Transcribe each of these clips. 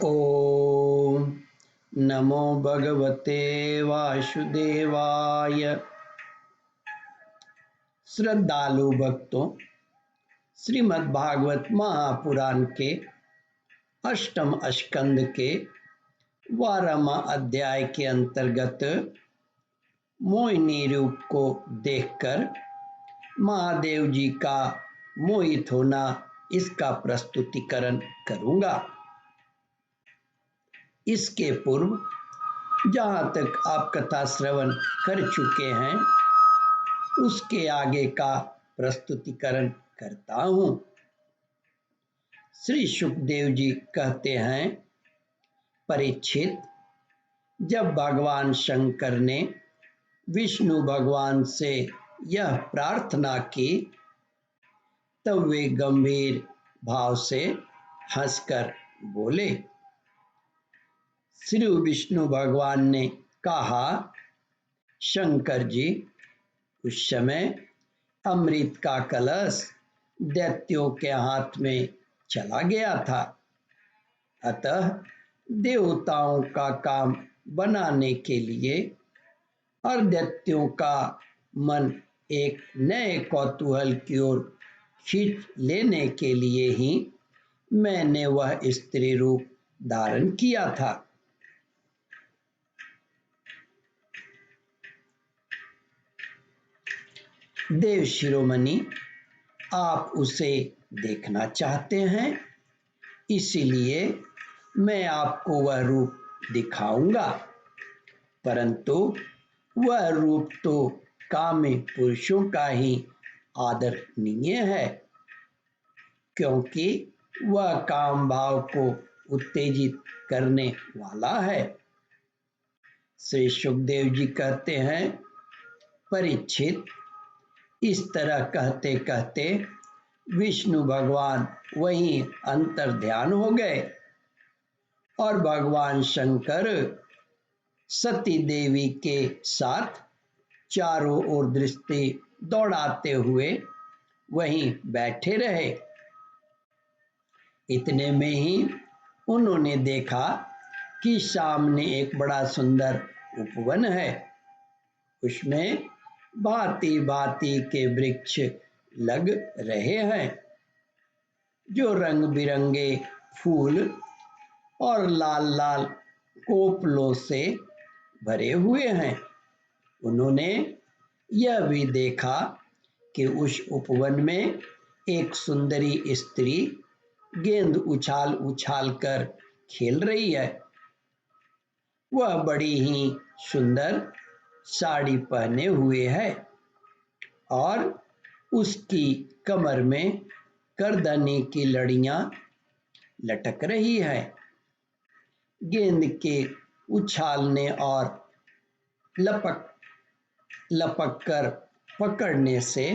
ओम नमो भगवते वासुदेवाय। श्रद्धालु भक्तों, श्रीमद् भागवत महापुराण के अष्टम स्कंद के 12वां अध्याय के अंतर्गत मोहिनी रूप को देखकर महादेव जी का मोहित होना, इसका प्रस्तुतिकरण करूंगा। इसके पूर्व जहाँ तक आप कथा श्रवण कर चुके हैं, उसके आगे का प्रस्तुतिकरण करता हूँ। श्री सुखदेव जी कहते हैं, परीक्षित, जब भगवान शंकर ने विष्णु भगवान से यह प्रार्थना की, तब वे गंभीर भाव से हंसकर बोले। श्री विष्णु भगवान ने कहा, शंकर जी, उस समय अमृत का कलश दैत्यों के हाथ में चला गया था, अतः देवताओं का काम बनाने के लिए और दैत्यों का मन एक नए कौतूहल की ओर खींच लेने के लिए ही मैंने वह स्त्री रूप धारण किया था। देव शिरोमणि, आप उसे देखना चाहते हैं, इसीलिए मैं आपको वह रूप दिखाऊंगा, परंतु वह रूप तो कामी पुरुषों का ही आदरणीय है, क्योंकि वह काम भाव को उत्तेजित करने वाला है। श्री सुखदेव जी कहते हैं, परीक्षित, इस तरह कहते कहते विष्णु भगवान वहीं अंतर ध्यान हो गए और भगवान शंकर सती देवी के साथ चारों ओर दृष्टि दौड़ाते हुए वहीं बैठे रहे। इतने में ही उन्होंने देखा कि सामने एक बड़ा सुंदर उपवन है। उसमें भांति भांति के वृक्ष लग रहे हैं, जो रंग बिरंगे फूल और लाल लाल कोपलों से भरे हुए हैं। उन्होंने यह भी देखा कि उस उपवन में एक सुंदरी स्त्री गेंद उछाल उछाल कर खेल रही है। वह बड़ी ही सुंदर साड़ी पहने हुए है और उसकी कमर में करधनी की लड़ियां लटक रही है। गेंद के उछालने और लपक कर पकड़ने से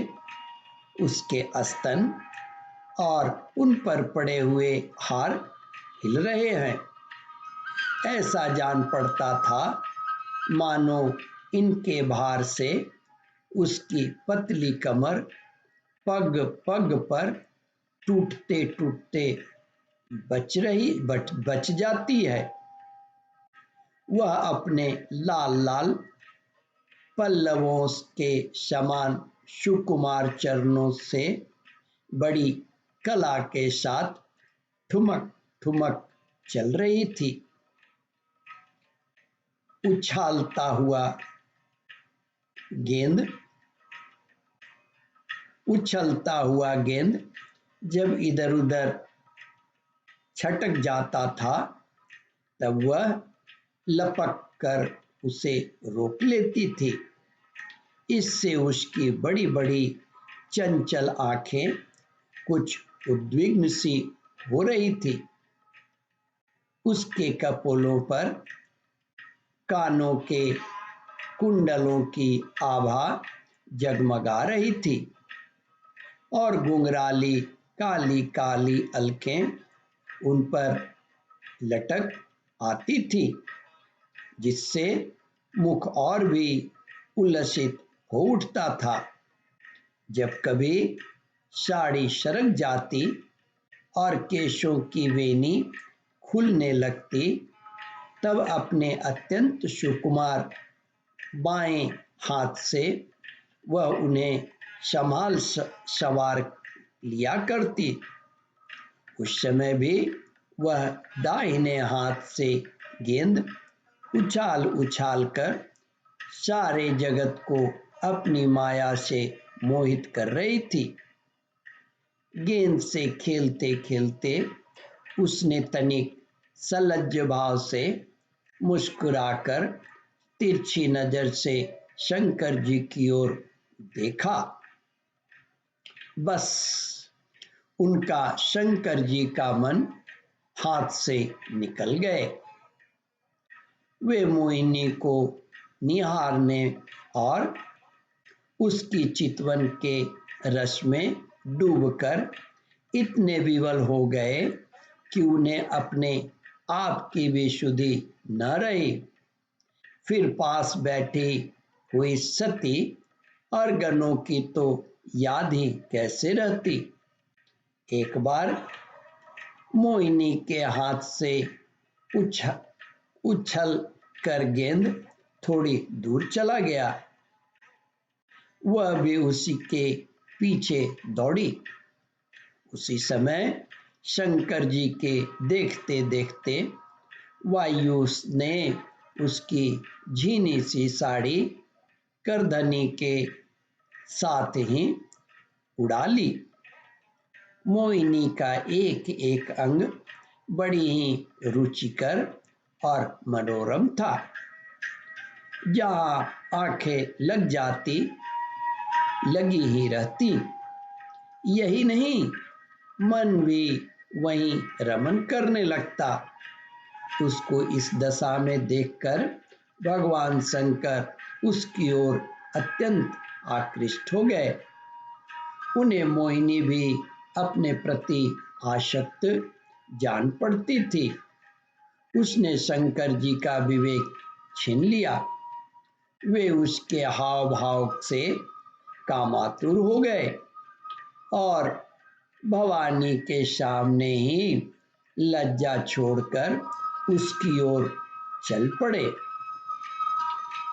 उसके स्तन और उन पर पड़े हुए हार हिल रहे हैं। ऐसा जान पड़ता था मानो इनके भार से उसकी पतली कमर पग पग पर टूटते टूटते बच जाती है। वह अपने लाल लाल पल्लवों के समान सुकुमार चरणों से बड़ी कला के साथ ठुमक ठुमक चल रही थी। उछालता हुआ गेंद जब इधर उधर छटक जाता था, तब वह लपक कर उसे रोक लेती थी। इससे उसकी बड़ी बड़ी चंचल आंखें कुछ उद्विग्न सी हो रही थी। उसके कपोलों पर कानों के कुंडलों की आभा जगमगा रही थी और घुंघराली काली काली अलकें उन पर लटक आती थी, जिससे मुख और भी उल्लसित हो उठता था। जब कभी साड़ी सरक जाती और केशों की वेनी खुलने लगती, तब अपने अत्यंत सुकुमार बाएं हाथ से वह उन्हें संवार लिया करती। उस समय भी वह दाहिने हाथ से गेंद उछाल उछाल कर सारे जगत को अपनी माया से मोहित कर रही थी। गेंद से खेलते खेलते उसने तनिक सलज्ज भाव से मुस्कुराकर तिरछी नजर से शंकर जी की ओर देखा। बस उनका शंकर जी का मन हाथ से निकल गए। वे मोहिनी को निहारने और उसकी चितवन के रस में डूबकर इतने विवल हो गए कि उन्हें अपने आप की भी सुधि न रही। फिर पास बैठी हुई सती और गणों की तो याद ही कैसे रहती। एक बार मोहिनी के हाथ से उछल कर गेंद थोड़ी दूर चला गया। वह भी उसी के पीछे दौड़ी। उसी समय शंकर जी के देखते देखते वायु ने उसकी झीनी सी साड़ी करधनी के साथ ही उड़ा ली। मोहिनी का एक एक अंग बड़ी ही रुचिकर और मनोरम था। जहाँ आंखें लग जाती लगी ही रहती। यही नहीं, मन भी वहीं रमन करने लगता। उसको इस दशा में देखकर भगवान शंकर उसकी ओर अत्यंत आकृष्ट हो गए। उन्हें मोहिनी भी अपने प्रति आसक्त जान पड़ती थी। उसने शंकर जी का विवेक छीन लिया। वे उसके हाव भाव से कामातुर हो गए और भवानी के सामने ही लज्जा छोड़कर उसकी ओर चल पड़े।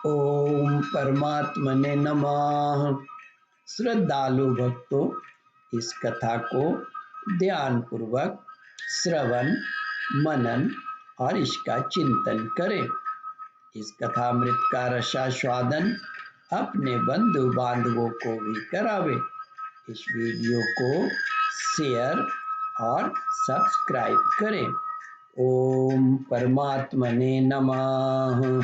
ओम परमात्मने नमः। श्रद्धालु भक्तों, इस कथा को ध्यान पूर्वक श्रवण मनन और इसका चिंतन करें। इस कथामृत का रसास्वादन अपने बंधु बांधवों को भी करावे। इस वीडियो को शेयर और सब्सक्राइब करें। ओम परमात्मने नमः।